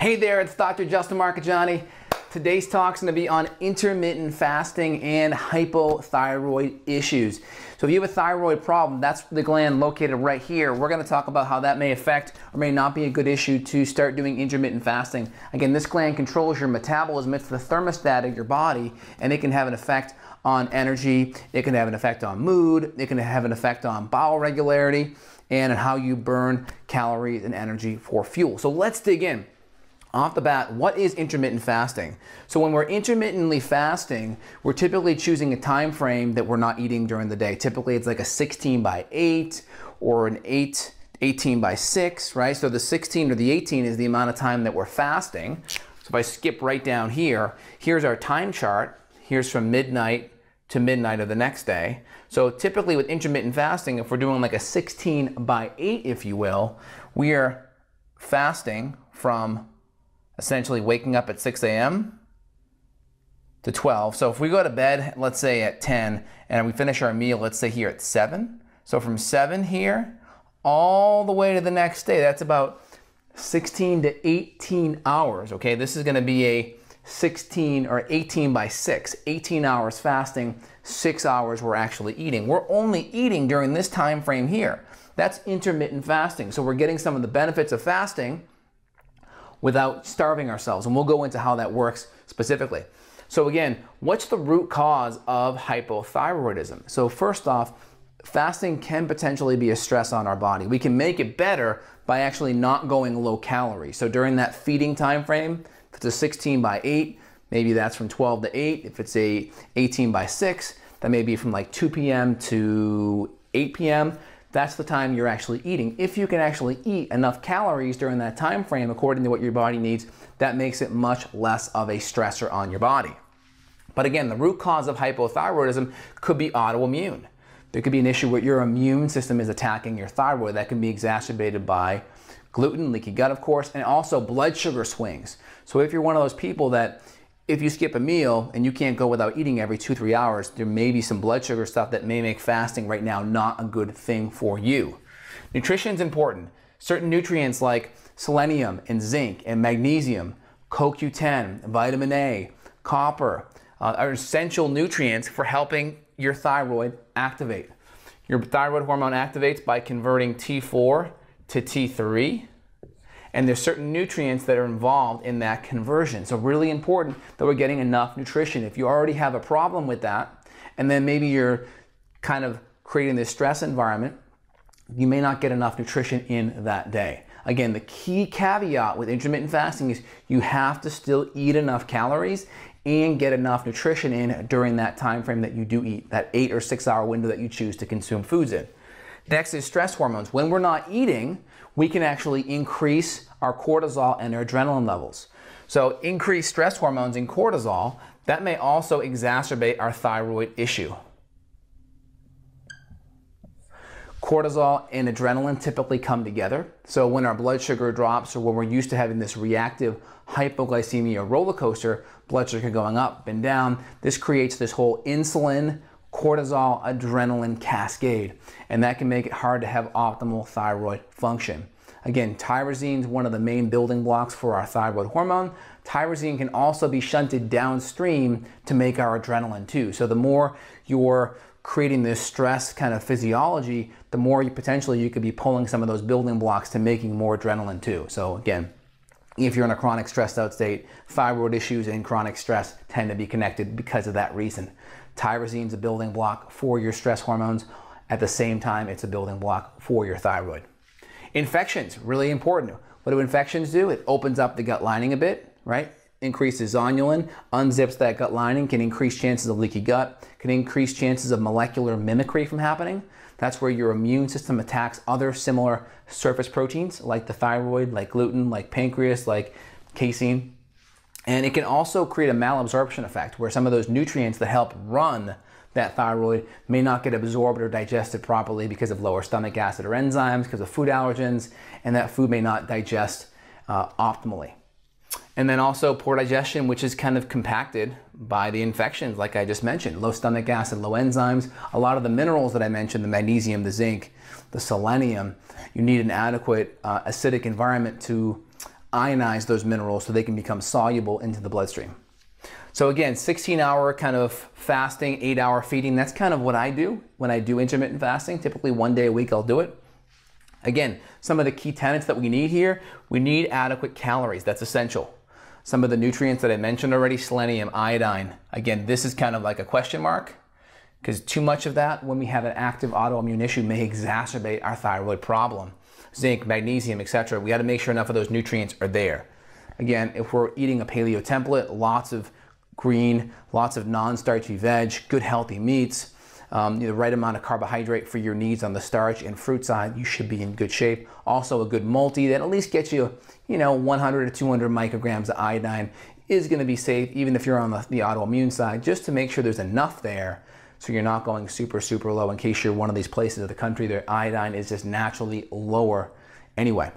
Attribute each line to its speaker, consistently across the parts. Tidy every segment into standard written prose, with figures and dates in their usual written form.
Speaker 1: Hey there, it's Dr. Justin Marchegiani. Today's talk's going to be on intermittent fasting and hypothyroid issues. So if you have a thyroid problem, that's the gland located right here. We're going to talk about how that may affect or may not be a good issue to start doing intermittent fasting. Again, this gland controls your metabolism. It's the thermostat of your body, and it can have an effect on energy. It can have an effect on mood. It can have an effect on bowel regularity and on how you burn calories and energy for fuel. So let's dig in. Off the bat, what is intermittent fasting? So when we're intermittently fasting, we're typically choosing a time frame that we're not eating during the day. Typically it's like a 16/8 or an 18/6, right? So the 16 or the 18 is the amount of time that we're fasting. So if I skip right down here, here's our time chart. Here's from midnight to midnight of the next day. So typically with intermittent fasting, if we're doing like a 16/8, if you will, we are fasting from essentially waking up at 6 a.m. to 12. So if we go to bed, let's say at 10, and we finish our meal, let's say here at 7. So from 7 here, all the way to the next day, that's about 16 to 18 hours, okay? This is gonna be a 16 or 18/6, 18 hours fasting, 6 hours we're actually eating. We're only eating during this time frame here. That's intermittent fasting. So we're getting some of the benefits of fasting without starving ourselves, and we'll go into how that works specifically. So again, what's the root cause of hypothyroidism? So first off, fasting can potentially be a stress on our body. We can make it better by actually not going low calorie. So during that feeding time frame, if it's a 16/8, maybe that's from 12 to 8. If it's a 18/6, that may be from like 2 p.m. to 8 p.m. That's the time you're actually eating. If you can actually eat enough calories during that time frame according to what your body needs, that makes it much less of a stressor on your body. But again, the root cause of hypothyroidism could be autoimmune. There could be an issue where your immune system is attacking your thyroid. That can be exacerbated by gluten, leaky gut, of course, and also blood sugar swings. So if you're one of those people that if you skip a meal and you can't go without eating every 2-3 hours, there may be some blood sugar stuff that may make fasting right now not a good thing for you. Nutrition is important. Certain nutrients like selenium and zinc and magnesium, CoQ10, vitamin A, copper are essential nutrients for helping your thyroid activate. Your thyroid hormone activates by converting T4 to T3. And there's certain nutrients that are involved in that conversion. So really important that we're getting enough nutrition. If you already have a problem with that, and then maybe you're kind of creating this stress environment, you may not get enough nutrition in that day. Again, the key caveat with intermittent fasting is you have to still eat enough calories and get enough nutrition in during that time frame that you do eat, that 8 or 6 hour window that you choose to consume foods in. Next is stress hormones. When we're not eating, we can actually increase our cortisol and our adrenaline levels. So increased stress hormones and cortisol, that may also exacerbate our thyroid issue. Cortisol and adrenaline typically come together. So when our blood sugar drops or when we're used to having this reactive hypoglycemia roller coaster, blood sugar going up and down, this creates this whole insulin, cortisol, adrenaline cascade, and that can make it hard to have optimal thyroid function. Again, tyrosine is one of the main building blocks for our thyroid hormone. Tyrosine can also be shunted downstream to make our adrenaline too. So the more you're creating this stress kind of physiology, the more potentially you could be pulling some of those building blocks to making more adrenaline too. So again, if you're in a chronic stressed out state, thyroid issues and chronic stress tend to be connected because of that reason. Tyrosine is a building block for your stress hormones. At the same time, it's a building block for your thyroid. Infections, really important. What do infections do? It opens up the gut lining a bit, right? Increases zonulin, unzips that gut lining, can increase chances of leaky gut, can increase chances of molecular mimicry from happening. That's where your immune system attacks other similar surface proteins like the thyroid, like gluten, like pancreas, like casein. And it can also create a malabsorption effect where some of those nutrients that help run that thyroid may not get absorbed or digested properly because of lower stomach acid or enzymes, because of food allergens, and that food may not digest optimally. And then also poor digestion, which is kind of compacted by the infections, like I just mentioned. Low stomach acid, low enzymes. A lot of the minerals that I mentioned, the magnesium, the zinc, the selenium, you need an adequate acidic environment to ionize those minerals so they can become soluble into the bloodstream. So again, 16-hour kind of fasting, 8-hour feeding, that's kind of what I do when I do intermittent fasting. Typically 1 day a week I'll do it. Again, some of the key tenets that we need here, we need adequate calories. That's essential. Some of the nutrients that I mentioned already, selenium, iodine. Again, this is kind of like a question mark because too much of that when we have an active autoimmune issue may exacerbate our thyroid problem. Zinc, magnesium, etc. We got to make sure enough of those nutrients are there. Again, if we're eating a paleo template, lots of green, lots of non-starchy veg, good healthy meats, the right amount of carbohydrate for your needs on the starch and fruit side, you should be in good shape. Also a good multi that at least gets you, 100 to 200 micrograms of iodine is going to be safe even if you're on the autoimmune side, just to make sure there's enough there so you're not going super, super low in case you're one of these places of the country their iodine is just naturally lower anyway.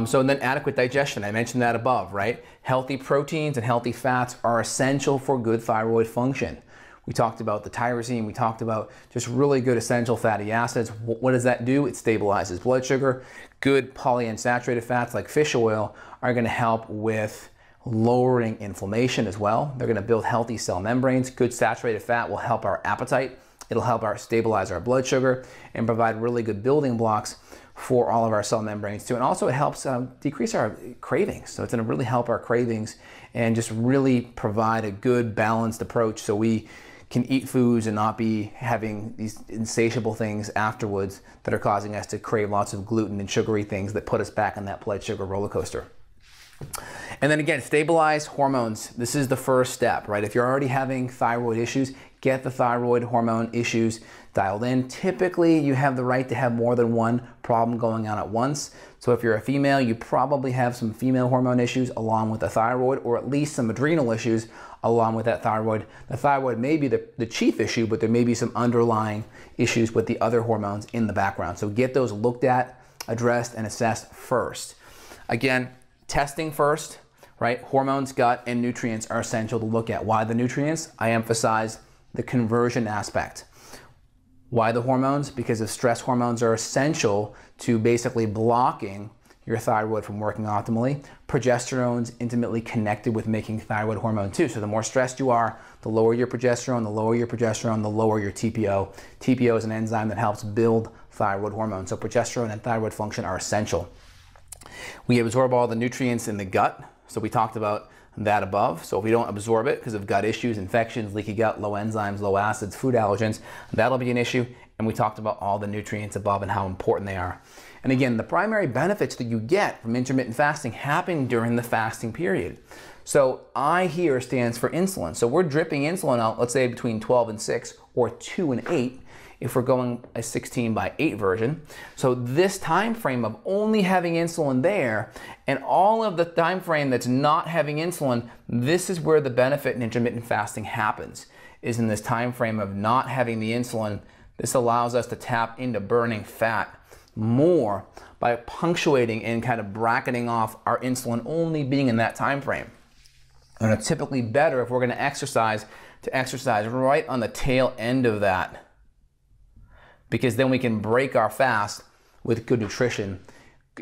Speaker 1: So then adequate digestion, I mentioned that above, right? Healthy proteins and healthy fats are essential for good thyroid function. We talked about the tyrosine, we talked about just really good essential fatty acids. What does that do? It stabilizes blood sugar. Good polyunsaturated fats like fish oil are gonna help with lowering inflammation as well. They're gonna build healthy cell membranes. Good saturated fat will help our appetite. It'll help stabilize our blood sugar and provide really good building blocks for all of our cell membranes too. And also it helps decrease our cravings. So it's gonna really help our cravings and just really provide a good balanced approach so we can eat foods and not be having these insatiable things afterwards that are causing us to crave lots of gluten and sugary things that put us back on that blood sugar roller coaster. And then again, stabilize hormones. This is the first step, right? If you're already having thyroid issues, get the thyroid hormone issues dialed in. Typically, you have the right to have more than one problem going on at once. So if you're a female, you probably have some female hormone issues along with the thyroid, or at least some adrenal issues along with that thyroid. The thyroid may be the chief issue, but there may be some underlying issues with the other hormones in the background. So get those looked at, addressed, and assessed first. Again, testing first, right? Hormones, gut, and nutrients are essential to look at. Why the nutrients? I emphasize the conversion aspect. Why the hormones? Because the stress hormones are essential to basically blocking your thyroid from working optimally. Progesterone's intimately connected with making thyroid hormone too. So the more stressed you are, the lower your progesterone, the lower your progesterone, the lower your TPO. TPO is an enzyme that helps build thyroid hormone. So progesterone and thyroid function are essential. We absorb all the nutrients in the gut. So we talked about that above. So if we don't absorb it because of gut issues, infections, leaky gut, low enzymes, low acids, food allergens, that'll be an issue. And we talked about all the nutrients above and how important they are. And again, the primary benefits that you get from intermittent fasting happen during the fasting period. So I here stands for insulin. So we're dripping insulin out, let's say between 12 and 6 or 2 and 8 if we're going a 16/8 version. So this time frame of only having insulin there and all of the time frame that's not having insulin, this is where the benefit in intermittent fasting happens, is in this time frame of not having the insulin. This allows us to tap into burning fat more by punctuating and kind of bracketing off our insulin only being in that time frame. And it's typically better if we're going to exercise right on the tail end of that, because then we can break our fast with good nutrition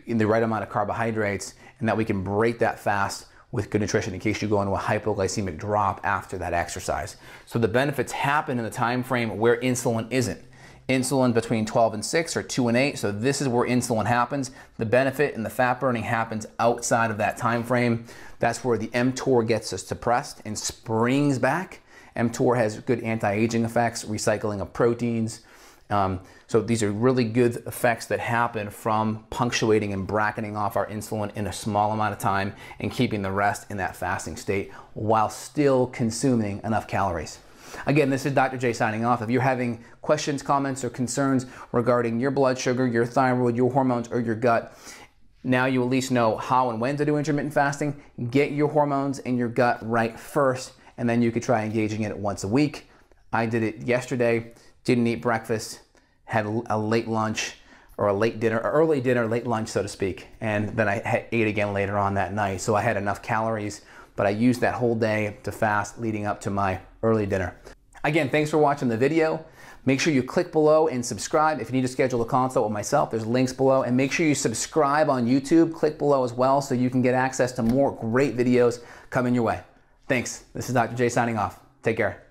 Speaker 1: in the right amount of carbohydrates, and that we can break that fast with good nutrition in case you go into a hypoglycemic drop after that exercise. So the benefits happen in the time frame where insulin isn't. Insulin between 12 and 6 or 2 and 8, so this is where insulin happens. The benefit and the fat burning happens outside of that time frame. That's where the mTOR gets suppressed and springs back. mTOR has good anti-aging effects, recycling of proteins. So these are really good effects that happen from punctuating and bracketing off our insulin in a small amount of time and keeping the rest in that fasting state while still consuming enough calories. Again, this is Dr. J signing off. If you're having questions, comments, or concerns regarding your blood sugar, your thyroid, your hormones, or your gut, now you at least know how and when to do intermittent fasting. Get your hormones and your gut right first, and then you could try engaging in it once a week. I did it yesterday, didn't eat breakfast, had a late lunch, or a late dinner, or early dinner, late lunch, so to speak, and then I ate again later on that night. So I had enough calories, but I used that whole day to fast leading up to my early dinner. Again, thanks for watching the video. Make sure you click below and subscribe. If you need to schedule a consult with myself, there's links below. And make sure you subscribe on YouTube. Click below as well so you can get access to more great videos coming your way. Thanks. This is Dr. J signing off. Take care.